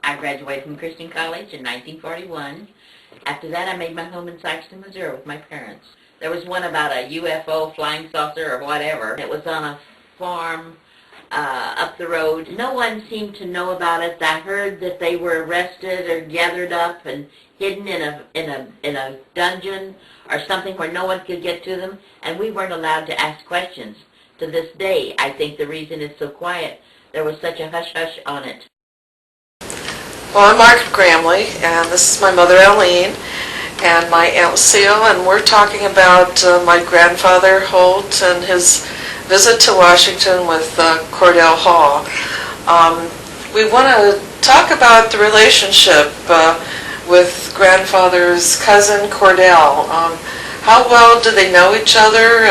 I graduated from Christian College in 1941. After that, I made my home in Sykeston, Missouri with my parents. There was one about a UFO, flying saucer, or whatever. It was on a farm up the road. No one seemed to know about it. I heard that they were arrested or gathered up and hidden in a dungeon or something where no one could get to them, and we weren't allowed to ask questions. To this day, I think the reason it's so quiet, there was such a hush-hush on it. Well, I'm Margaret Gramley, and this is my mother, Eileen, and my Aunt Lucille, and we're talking about my grandfather, Holt, and his visit to Washington with Cordell Hall. We want to talk about the relationship with grandfather's cousin, Cordell. How well do they know each other?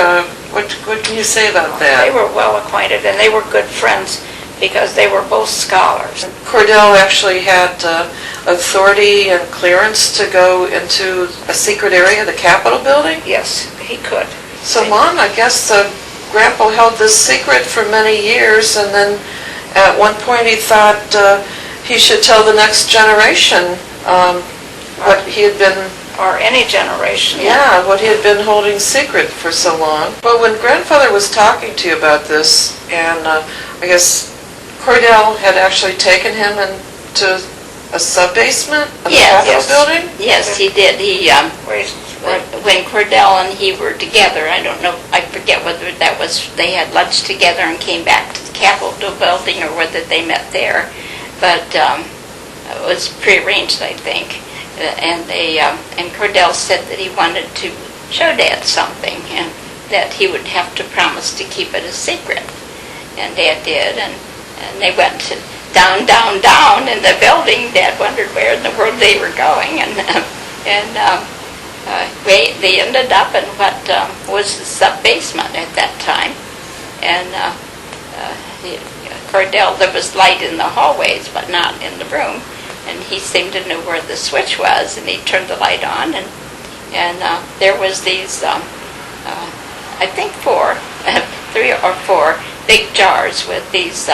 What can you say about that? They were well acquainted, and they were good friends because they were both scholars. Cordell actually had authority and clearance to go into a secret area, the Capitol building? Yes, he could. So, Mom, I guess Grandpa held this secret for many years, and then at one point he thought he should tell the next generation what he had been... Or any generation. Yeah, what he had been holding secret for so long. Well, when Grandfather was talking to you about this, and I guess Cordell had actually taken him into a sub-basement of the Capitol building? Yes, he did. When Cordell and he were together, I don't know, I forget whether that was, they had lunch together and came back to the Capitol building or whether they met there, but it was prearranged, I think. And Cordell said that he wanted to show Dad something, and that he would have to promise to keep it a secret. And Dad did, and they went down in the building. Dad wondered where in the world they were going, and they ended up in what was the sub-basement at that time. And Cordell, there was light in the hallways, but not in the room. And he seemed to know where the switch was, and he turned the light on, and there was these, I think 3 or 4 big jars with these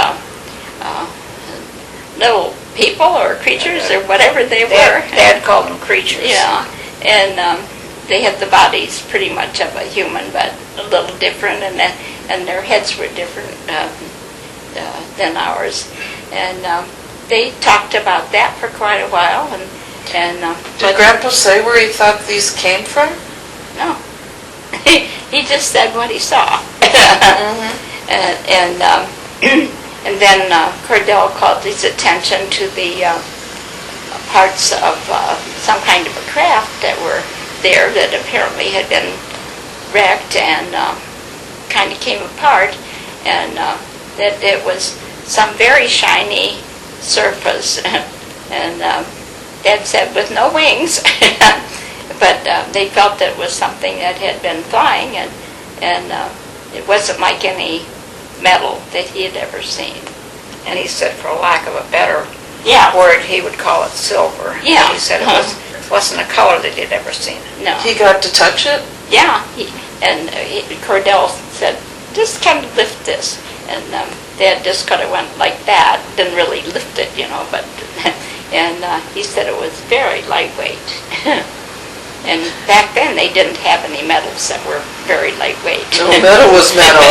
little people or creatures or whatever they were. Dad called them creatures. Yeah, and they had the bodies pretty much of a human, but a little different, and their heads were different than ours, and they talked about that for quite a while, and did Grandpa say where he thought these came from? No, he just said what he saw. And then Cordell called his attention to the parts of some kind of a craft that were there that apparently had been wrecked and kind of came apart, and that it was some very shiny surface, and Dad said with no wings, but they felt that it was something that had been flying, and it wasn't like any metal that he had ever seen. And he said, for lack of a better word, he would call it silver. Yeah. He said it wasn't a color that he'd ever seen. No. He got to touch it? Yeah, Cordell said, just kind of lift this, and Dad just kind of went like that, didn't really lift it, but, and he said it was very lightweight. And back then they didn't have any metals that were very lightweight. No, metal was metal.